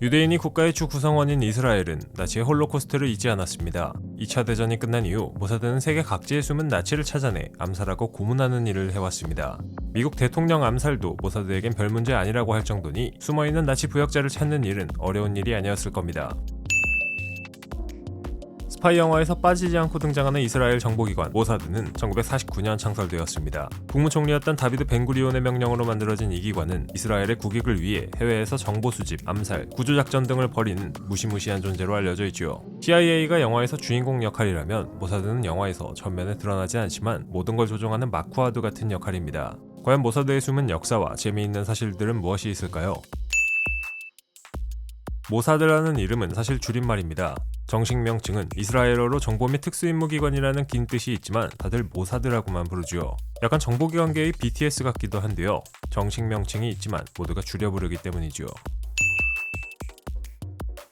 유대인이 국가의 주 구성원인 이스라엘은 나치의 홀로코스트를 잊지 않았습니다. 2차 대전이 끝난 이후 모사드는 세계 각지에 숨은 나치를 찾아내 암살하고 고문하는 일을 해왔습니다. 미국 대통령 암살도 모사드에겐 별 문제 아니라고 할 정도니 숨어있는 나치 부역자를 찾는 일은 어려운 일이 아니었을 겁니다. 스파이 영화에서 빠지지 않고 등장하는 이스라엘 정보기관 모사드는 1949년 창설되었습니다. 국무총리였던 다비드 벤구리온의 명령으로 만들어진 이 기관은 이스라엘의 국익을 위해 해외에서 정보 수집, 암살, 구조작전 등을 벌이는 무시무시한 존재로 알려져 있죠. CIA가 영화에서 주인공 역할이라면 모사드는 영화에서 전면에 드러나지 않지만 모든 걸 조종하는 마쿠아드 같은 역할입니다. 과연 모사드의 숨은 역사와 재미있는 사실들은 무엇이 있을까요? 모사드라는 이름은 사실 줄임말입니다. 정식 명칭은 이스라엘어로 정보 및 특수임무기관이라는 긴 뜻이 있지만 다들 모사드라고만 부르죠. 약간 정보기관계의 BTS 같기도 한데요. 정식 명칭이 있지만 모두가 줄여 부르기 때문이죠.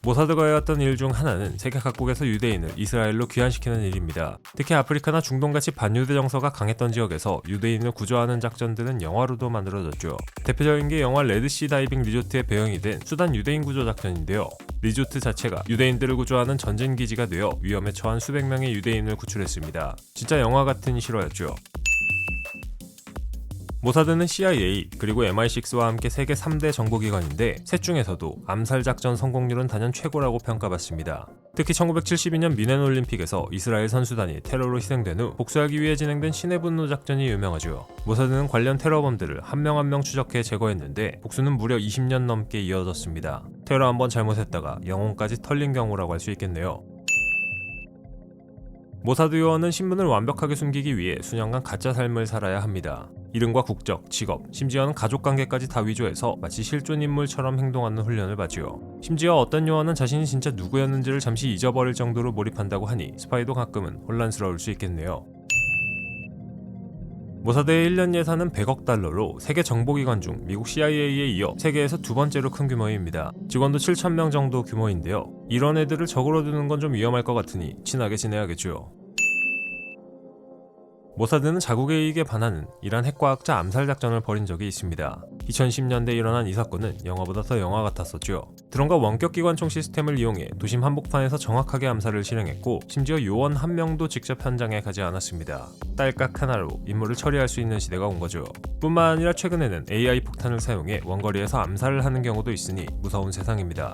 모사드가 해왔던 일 중 하나는 세계 각국에서 유대인을 이스라엘로 귀환시키는 일입니다. 특히 아프리카나 중동같이 반유대 정서가 강했던 지역에서 유대인을 구조하는 작전들은 영화로도 만들어졌죠. 대표적인 게 영화 레드시 다이빙 리조트의 배경이 된 수단 유대인 구조 작전인데요. 리조트 자체가 유대인들을 구조하는 전진기지가 되어 위험에 처한 수백 명의 유대인을 구출했습니다. 진짜 영화 같은 실화였죠. 모사드는 CIA 그리고 MI6와 함께 세계 3대 정보기관인데 셋 중에서도 암살작전 성공률은 단연 최고라고 평가받습니다. 특히 1972년 뮌헨 올림픽에서 이스라엘 선수단이 테러로 희생된 후 복수하기 위해 진행된 신의 분노 작전이 유명하죠. 모사드는 관련 테러범들을 한 명 한 명 추적해 제거했는데 복수는 무려 20년 넘게 이어졌습니다. 테러 한번 잘못했다가 영혼까지 털린 경우라고 할 수 있겠네요. 모사드 요원은 신분을 완벽하게 숨기기 위해 수년간 가짜 삶을 살아야 합니다. 이름과 국적, 직업, 심지어는 가족관계까지 다 위조해서 마치 실존 인물처럼 행동하는 훈련을 받지요. 심지어 어떤 요원은 자신이 진짜 누구였는지를 잠시 잊어버릴 정도로 몰입한다고 하니 스파이도 가끔은 혼란스러울 수 있겠네요. 모사드의 1년 예산은 100억 달러로 세계 정보기관 중 미국 CIA에 이어 세계에서 두 번째로 큰 규모입니다. 직원도 7,000명 정도 규모인데요. 이런 애들을 적으로 두는 건 좀 위험할 것 같으니 친하게 지내야겠죠. 모사드는 자국의 이익에 반하는 이란 핵과학자 암살 작전을 벌인 적이 있습니다. 2010년대 일어난 이 사건은 영화보다 더 영화 같았었죠. 드론과 원격 기관총 시스템을 이용해 도심 한복판에서 정확하게 암살을 실행했고 심지어 요원 한 명도 직접 현장에 가지 않았습니다. 딸깍 하나로 임무를 처리할 수 있는 시대가 온 거죠. 뿐만 아니라 최근에는 AI 폭탄을 사용해 원거리에서 암살을 하는 경우도 있으니 무서운 세상입니다.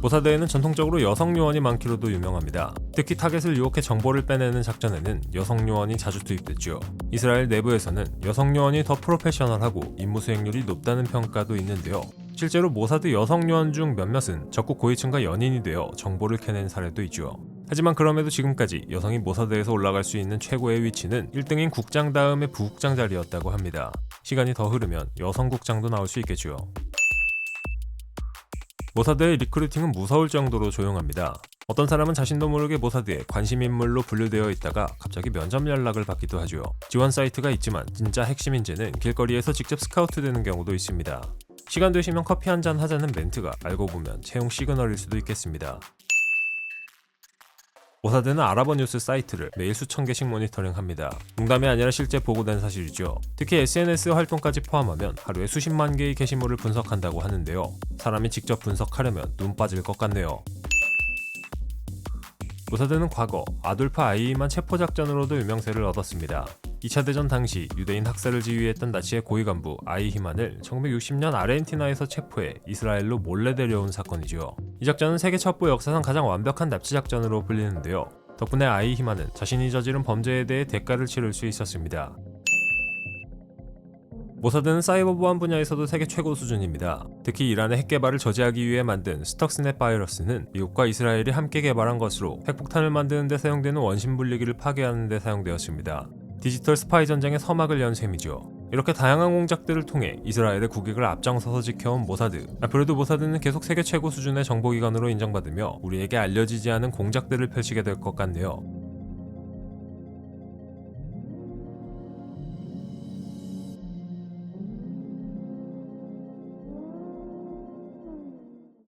모사드에는 전통적으로 여성 요원이 많기로도 유명합니다. 특히 타겟을 유혹해 정보를 빼내는 작전에는 여성 요원이 자주 투입됐죠. 이스라엘 내부에서는 여성 요원이 더 프로페셔널하고 임무 수행률이 높다는 평가도 있는데요. 실제로 모사드 여성 요원 중 몇몇은 적국 고위층과 연인이 되어 정보를 캐낸 사례도 있죠. 하지만 그럼에도 지금까지 여성이 모사드에서 올라갈 수 있는 최고의 위치는 1등인 국장 다음에 부국장 자리였다고 합니다. 시간이 더 흐르면 여성 국장도 나올 수 있겠죠. 모사드의 리크루팅은 무서울 정도로 조용합니다. 어떤 사람은 자신도 모르게 모사드에 관심 인물로 분류되어 있다가 갑자기 면접 연락을 받기도 하죠. 지원 사이트가 있지만 진짜 핵심 인재는 길거리에서 직접 스카우트되는 경우도 있습니다. 시간 되시면 커피 한잔 하자는 멘트가 알고 보면 채용 시그널일 수도 있겠습니다. 모사드는 아랍어 뉴스 사이트를 매일 수천 개씩 모니터링합니다. 농담이 아니라 실제 보고된 사실이죠. 특히 SNS 활동까지 포함하면 하루에 수십만 개의 게시물을 분석한다고 하는데요. 사람이 직접 분석하려면 눈 빠질 것 같네요. 모사드는 과거 아돌프 아이히만 체포작전으로도 유명세를 얻었습니다. 2차 대전 당시 유대인 학살을 지휘했던 나치의 고위 간부 아이히만을 1960년 아르헨티나에서 체포해 이스라엘로 몰래 데려온 사건이죠. 이 작전은 세계 첩보 역사상 가장 완벽한 납치 작전으로 불리는데요. 덕분에 아이히만은 자신이 저지른 범죄에 대해 대가를 치를 수 있었습니다. 모사드는 사이버 보안 분야에서도 세계 최고 수준입니다. 특히 이란의 핵 개발을 저지하기 위해 만든 스톡스넷 바이러스는 미국과 이스라엘이 함께 개발한 것으로 핵폭탄을 만드는 데 사용되는 원심 분리기를 파괴하는 데 사용되었습니다. 디지털 스파이 전쟁의 서막을 연 셈이죠. 이렇게 다양한 공작들을 통해 이스라엘의 국익을 앞장서서 지켜온 모사드. 앞으로도 모사드는 계속 세계 최고 수준의 정보기관으로 인정받으며 우리에게 알려지지 않은 공작들을 펼치게 될 것 같네요.